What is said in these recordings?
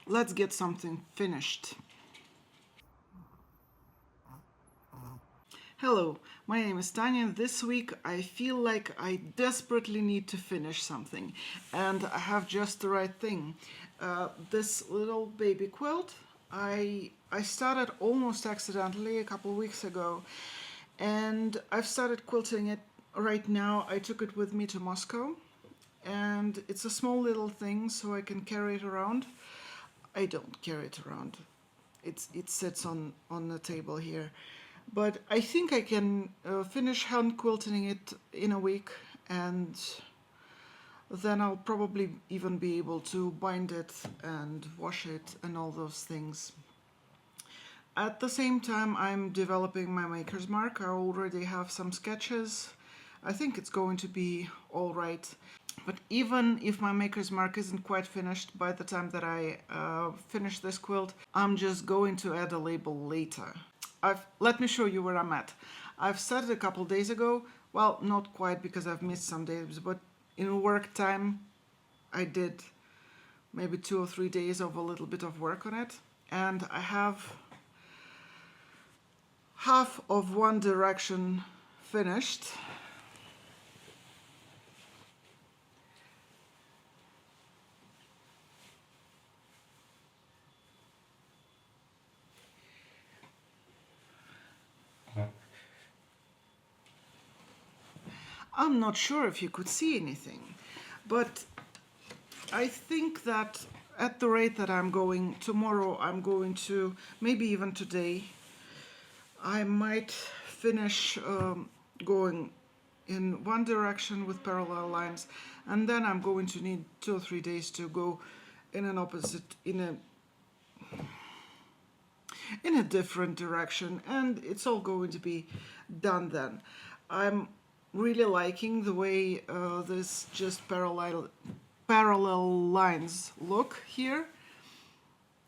let's get something finished. Hello, my name is Tanya, and this week I feel like I desperately need to finish something, and I have just the right thing. This little baby quilt, I started almost accidentally a couple of weeks ago, and I've started quilting it right now. I took it with me to Moscow, and it's a small little thing, so I can carry it around. I don't carry it around. It sits on the table here, but I think I can finish hand quilting it in a week, and then I'll probably even be able to bind it and wash it and all those things. At the same time, I'm developing my maker's mark. I already have some sketches. I think it's going to be all right. But even if my maker's mark isn't quite finished by the time that I finish this quilt, I'm just going to add a label later. Let me show you where I'm at. I've started a couple days ago. Well, not quite, because I've missed some days, but in work time I did maybe 2 or 3 days of a little bit of work on it, and I have half of one direction finished. I'm not sure if you could see anything, but I think that at the rate that I'm going, tomorrow I'm going to, maybe even today, I might finish going in one direction with parallel lines, and then I'm going to need 2 or 3 days to go in an opposite, in a different direction, and it's all going to be done then. I'm really liking the way this just parallel lines look here.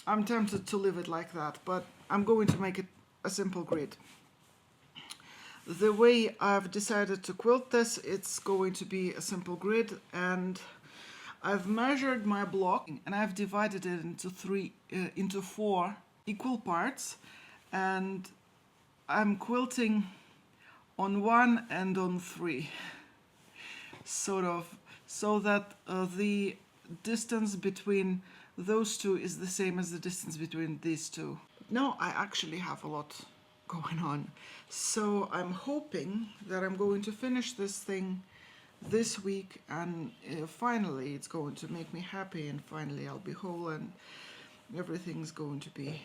I'm tempted to leave it like that, but I'm going to make it a simple grid. The way I've decided to quilt this, it's going to be a simple grid, and I've measured my block and I've divided it into 4 equal parts, and I'm quilting on 1 and on 3, sort of, so that the distance between those two is the same as the distance between these two. Now I actually have a lot going on, so I'm hoping that I'm going to finish this thing this week, and finally it's going to make me happy, and finally I'll be whole and everything's going to be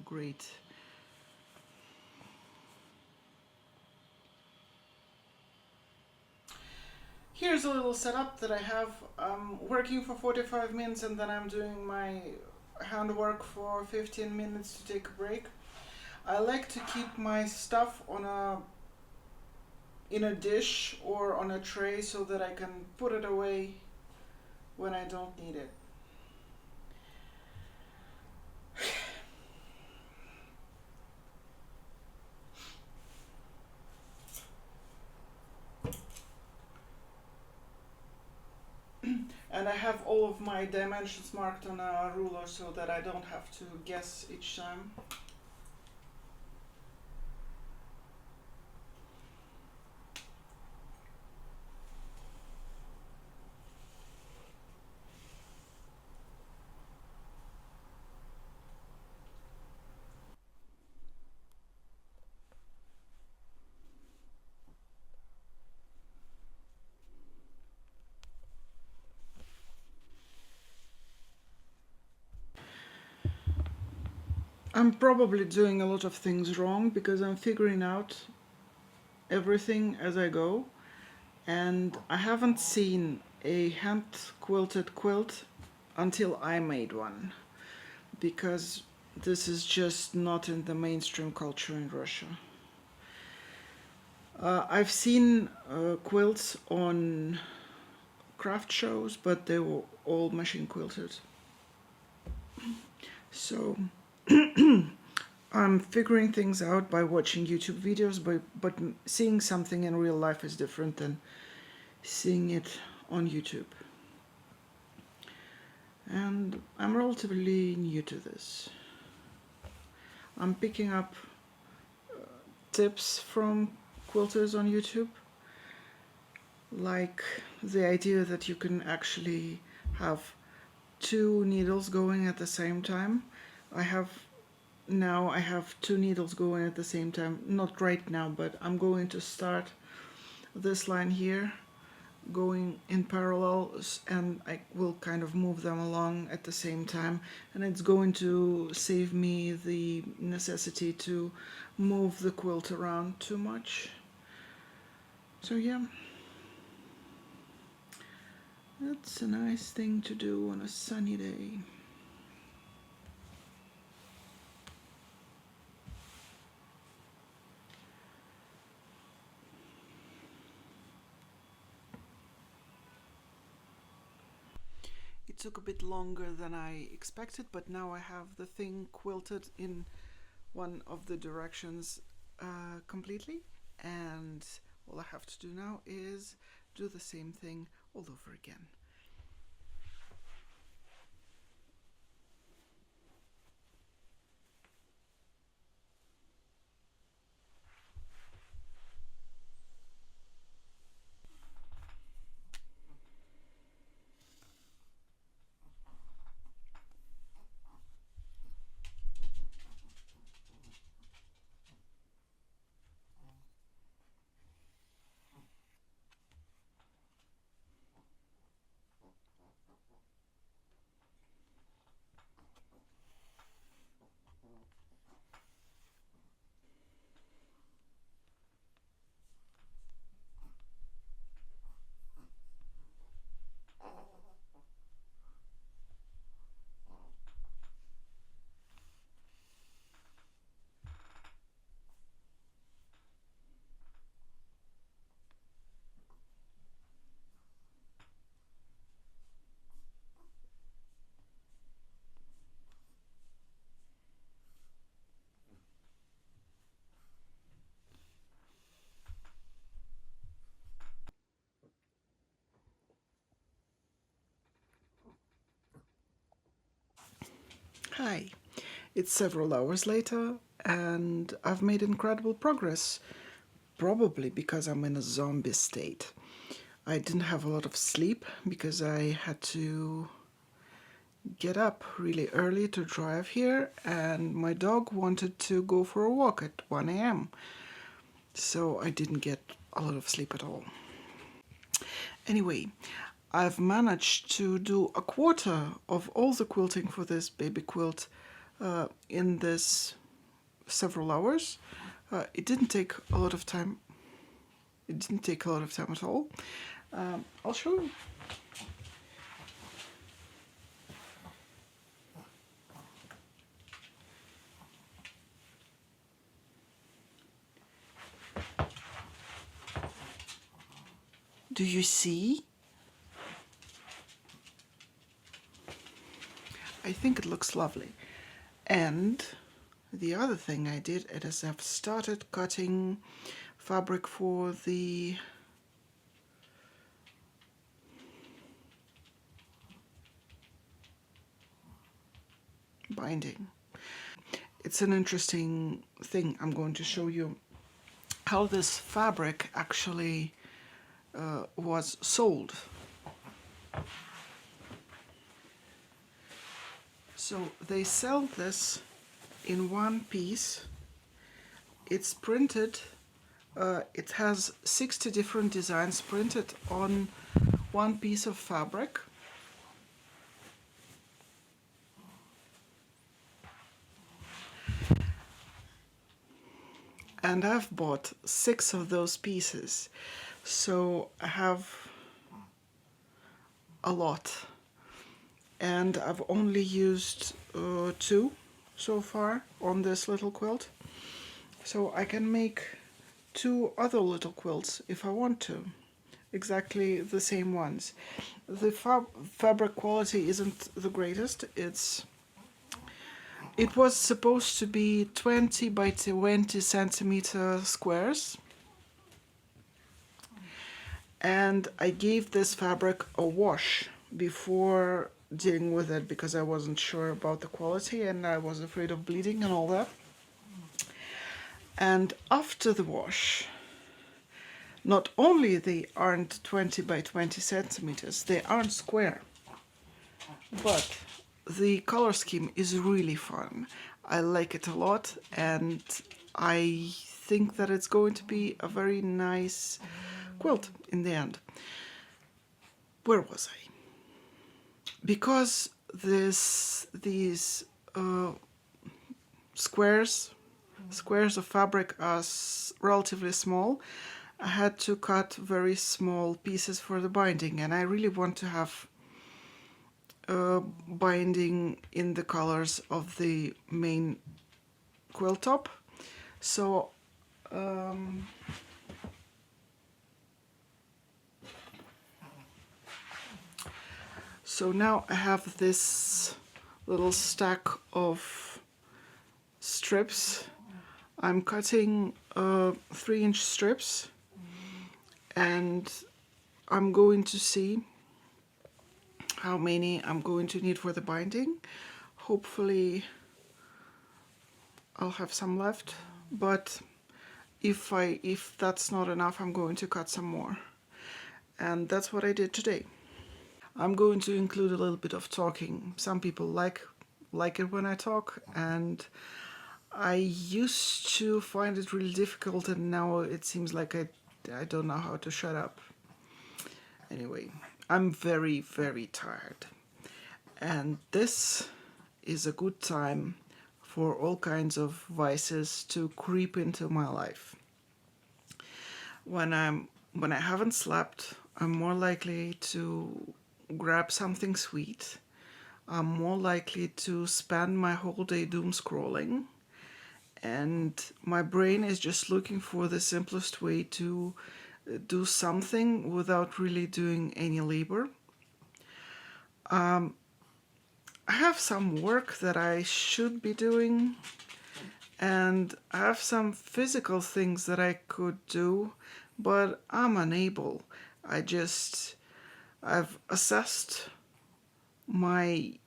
great. Here's a little setup that I have. I'm working for 45 minutes, and then I'm doing my handwork for 15 minutes to take a break. I like to keep my stuff in a dish or on a tray so that I can put it away when I don't need it. And I have all of my dimensions marked on a ruler so that I don't have to guess each time. I'm probably doing a lot of things wrong because I'm figuring out everything as I go, and I haven't seen a hand quilted quilt until I made one, because this is just not in the mainstream culture in Russia. I've seen quilts on craft shows, but they were all machine quilted. So I'm figuring things out by watching YouTube videos, but seeing something in real life is different than seeing it on YouTube. and I'm relatively new to this. I'm picking up tips from quilters on YouTube, like the idea that you can actually have two needles going at the same time. I have I have two needles going at the same time, not right now, but I'm going to start this line here going in parallel, and I will kind of move them along at the same time, and it's going to save me the necessity to move the quilt around too much. So yeah, that's a nice thing to do on a sunny day. It took a bit longer than I expected, but now I have the thing quilted in one of the directions completely, and all I have to do now is do the same thing all over again. Hi, it's several hours later, and I've made incredible progress, probably because I'm in a zombie state. I didn't have a lot of sleep because I had to get up really early to drive here, and my dog wanted to go for a walk at 1 a.m. So I didn't get a lot of sleep at all. Anyway, I've managed to do a quarter of all the quilting for this baby quilt in this several hours. It didn't take a lot of time. It didn't take a lot of time at all. I'll show you. Do you see? I think it looks lovely. And the other thing I did is I've started cutting fabric for the binding. It's an interesting thing. I'm going to show you how this fabric actually was sold. So they sell this in one piece. It's printed. It has 60 different designs printed on one piece of fabric. And I've bought 6 of those pieces. So I have a lot. And I've only used 2 so far on this little quilt. So I can make 2 other little quilts if I want to. Exactly the same ones. The fabric quality isn't the greatest. It was supposed to be 20 by 20 centimeter squares. And I gave this fabric a wash before dealing with it because I wasn't sure about the quality and I was afraid of bleeding and all that. And after the wash, not only they aren't 20 by 20 centimeters, they aren't square, but the color scheme is really fun. I like it a lot, and I think that it's going to be a very nice quilt in the end. Where was I? Because these squares of fabric are relatively small, I had to cut very small pieces for the binding, and I really want to have binding in the colors of the main quilt top. So now I have this little stack of strips. I'm cutting 3-inch strips, and I'm going to see how many I'm going to need for the binding. Hopefully I'll have some left, but if that's not enough, I'm going to cut some more. And that's what I did today. I'm going to include a little bit of talking. Some people like it when I talk, and I used to find it really difficult, and now it seems like I don't know how to shut up. Anyway, I'm very, very tired, and this is a good time for all kinds of vices to creep into my life. When I haven't slept, I'm more likely to grab something sweet. I'm more likely to spend my whole day doom scrolling, and my brain is just looking for the simplest way to do something without really doing any labor. I have some work that I should be doing, and I have some physical things that I could do, but I'm unable. I've assessed my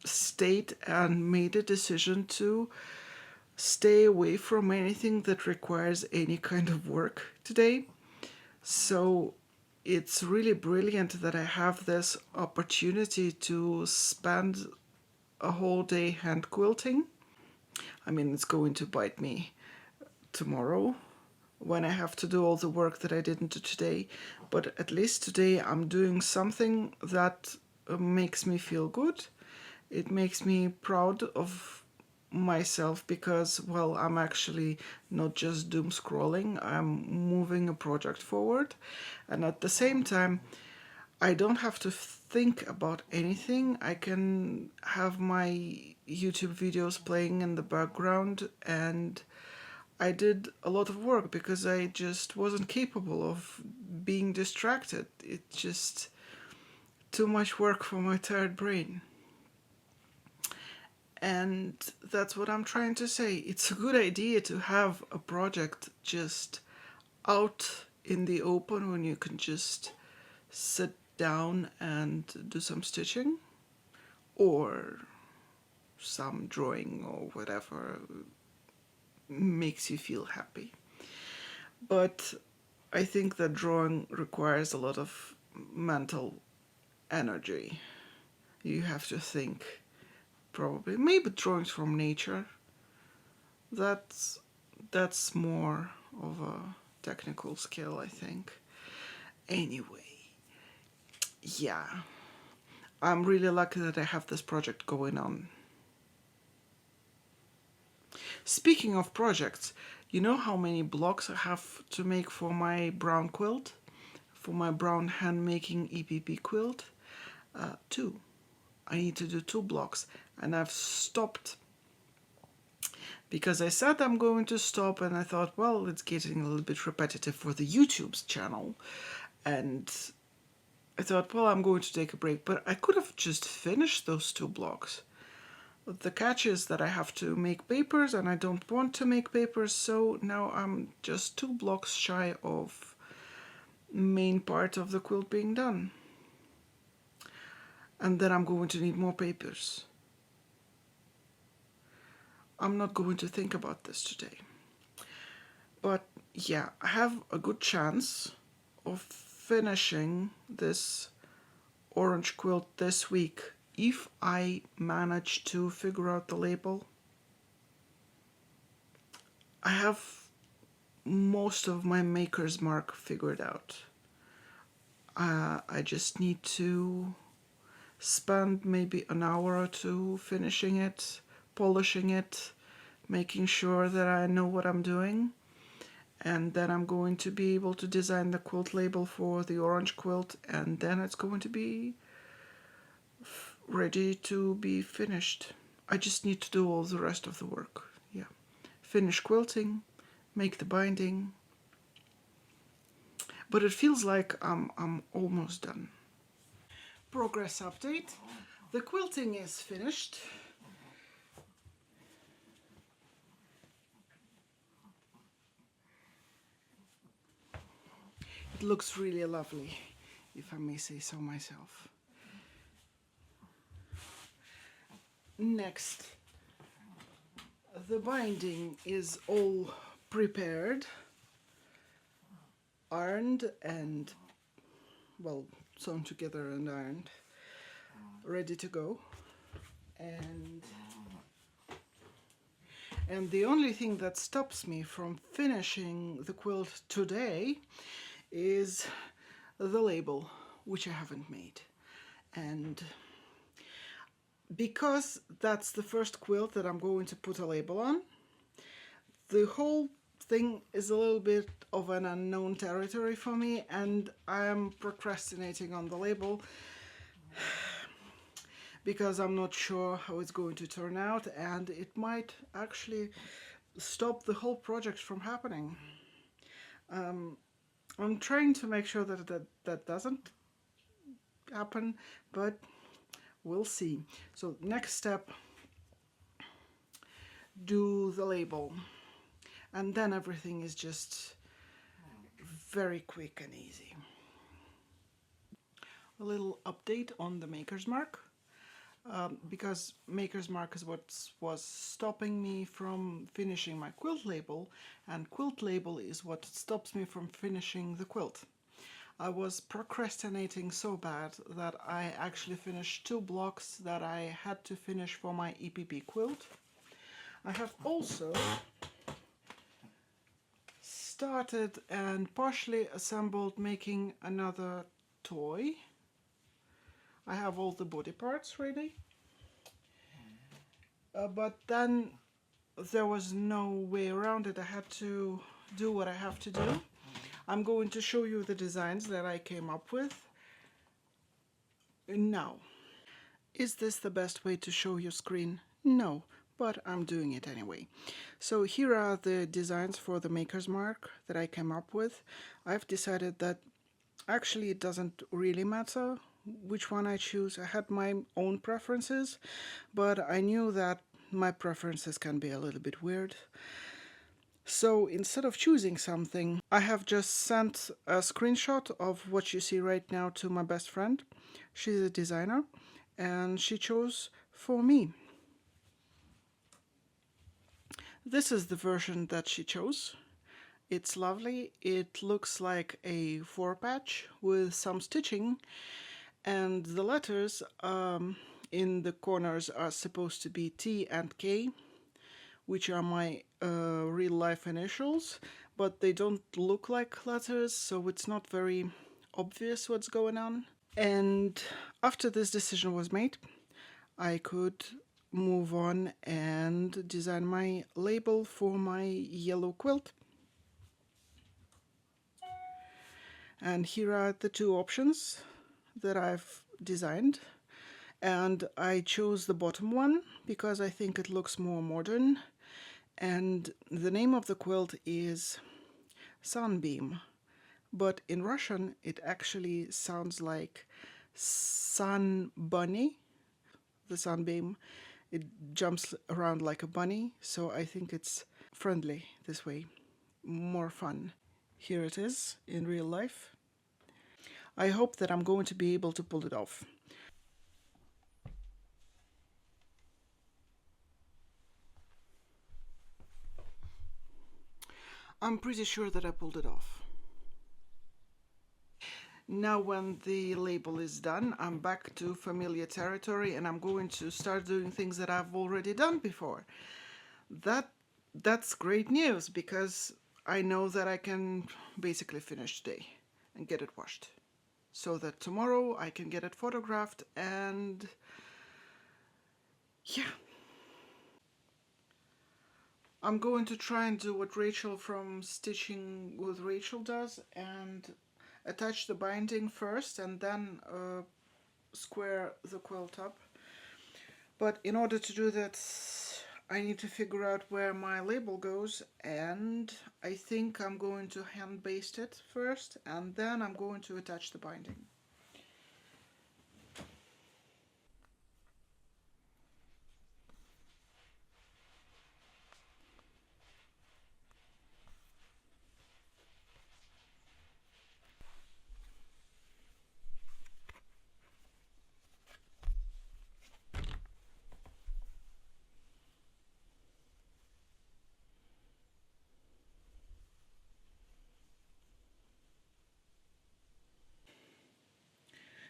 state and made a decision to stay away from anything that requires any kind of work today. So it's really brilliant that I have this opportunity to spend a whole day hand quilting. I mean, it's going to bite me tomorrow when I have to do all the work that I didn't do today, but at least today I'm doing something that makes me feel good. It makes me proud of myself because, well, I'm actually not just doom scrolling, I'm moving a project forward, and at the same time I don't have to think about anything. I can have my YouTube videos playing in the background, and I did a lot of work because I just wasn't capable of being distracted. It's just too much work for my tired brain. And that's what I'm trying to say. It's a good idea to have a project just out in the open when you can just sit down and do some stitching or some drawing or whatever makes you feel happy. But I think that drawing requires a lot of mental energy. You have to think. Probably maybe drawings from nature, that's more of a technical skill, I think. Anyway, yeah, I'm really lucky that I have this project going on. Speaking of projects, you know how many blocks I have to make for my brown quilt, for my brown hand-making EPP quilt? 2. I need to do 2 blocks, and I've stopped because I said I'm going to stop, and I thought, well, it's getting a little bit repetitive for the YouTube's channel, and I thought, well, I'm going to take a break, but I could have just finished those 2 blocks. The catch is that I have to make papers, and I don't want to make papers, so now I'm just 2 blocks shy of main part of the quilt being done. and then I'm going to need more papers. I'm not going to think about this today. But yeah, I have a good chance of finishing this orange quilt this week if I manage to figure out the label. I have most of my maker's mark figured out. I just need to spend maybe an hour or two finishing it, polishing it, making sure that I know what I'm doing, and then I'm going to be able to design the quilt label for the orange quilt, and then it's going to be ready to be finished. I just need to do all the rest of the work. Yeah, finish quilting, make the binding, but it feels like I'm almost done. Progress update. The quilting is finished. It looks really lovely, if I may say so myself. Next, the binding is all prepared, ironed and, well, sewn together and ironed, ready to go. And the only thing that stops me from finishing the quilt today is the label, which I haven't made. And because that's the first quilt that I'm going to put a label on, the whole thing is a little bit of an unknown territory for me, and I am procrastinating on the label because I'm not sure how it's going to turn out, and it might actually stop the whole project from happening. I'm trying to make sure that doesn't happen, but we'll see. So next step, do the label, and then everything is just very quick and easy. A little update on the maker's mark. Because maker's mark is what was stopping me from finishing my quilt label, and quilt label is what stops me from finishing the quilt. I was procrastinating so bad that I actually finished 2 blocks that I had to finish for my EPP quilt. I have also started and partially assembled making another toy. I have all the body parts ready, but then there was no way around it. I had to do what I have to do. I'm going to show you the designs that I came up with now. Is this the best way to show your screen? No, but I'm doing it anyway. So here are the designs for the maker's mark that I came up with. I've decided that actually it doesn't really matter which one I choose. I had my own preferences, but I knew that my preferences can be a little bit weird. So instead of choosing something, I have just sent a screenshot of what you see right now to my best friend. She's a designer, and she chose for me. This is the version that she chose. It's lovely. It looks like a 4-patch with some stitching, and the letters in the corners are supposed to be T and K, which are my real life initials, but they don't look like letters, so it's not very obvious what's going on. And after this decision was made, I could move on and design my label for my yellow quilt. And here are the 2 options that I've designed, and I chose the bottom one because I think it looks more modern, and the name of the quilt is Sunbeam, but in Russian it actually sounds like Sun Bunny. The sunbeam, it jumps around like a bunny, so I think it's friendly this way, more fun. Here it is in real life. I hope that I'm going to be able to pull it off. I'm pretty sure that I pulled it off. Now when the label is done, I'm back to familiar territory and I'm going to start doing things that I've already done before. That's great news because I know that I can basically finish today and get it washed so that tomorrow I can get it photographed and yeah. I'm going to try and do what Rachel from Stitching with Rachel does and attach the binding first and then square the quilt up. But in order to do that, I need to figure out where my label goes, and I think I'm going to hand baste it first and then I'm going to attach the binding.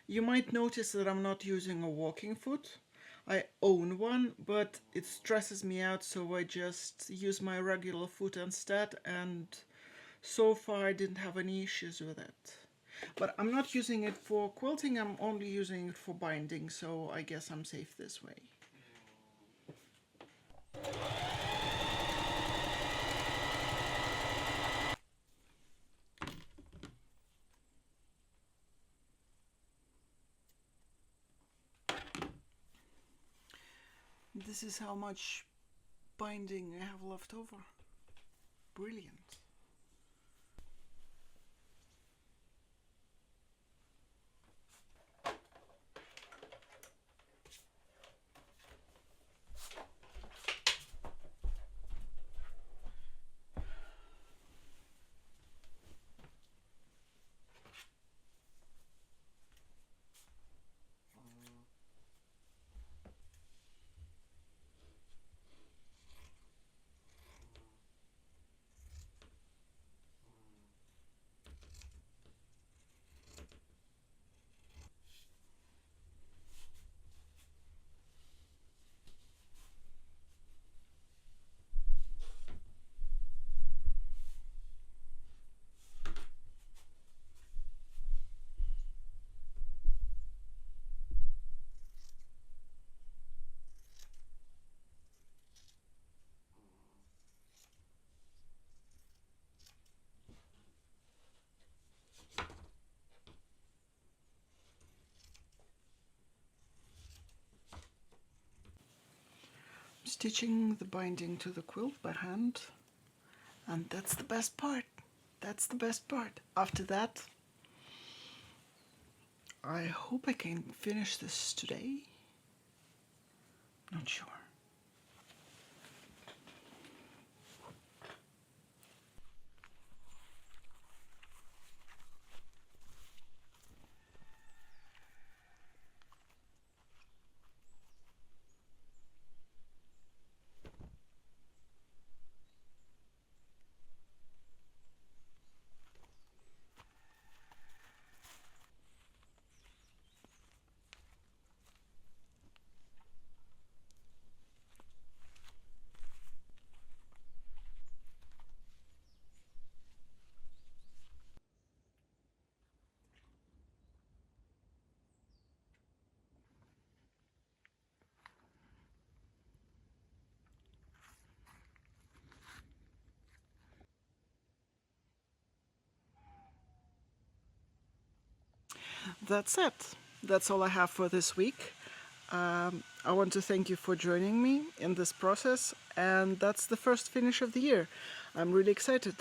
You might notice that I'm not using a walking foot. I own one, but it stresses me out, so I just use my regular foot instead, and so far I didn't have any issues with it. But I'm not using it for quilting, I'm only using it for binding, so I guess I'm safe this way. This is how much binding I have left over. Brilliant. Stitching the binding to the quilt by hand, and that's the best part. That's the best part. After that, I hope I can finish this today. Not sure. That's it. That's all I have for this week. I want to thank you for joining me in this process, and that's the first finish of the year. I'm really excited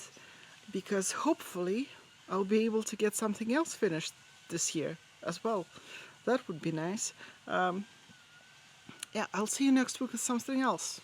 because hopefully I'll be able to get something else finished this year as well. That would be nice. Yeah, I'll see you next week with something else.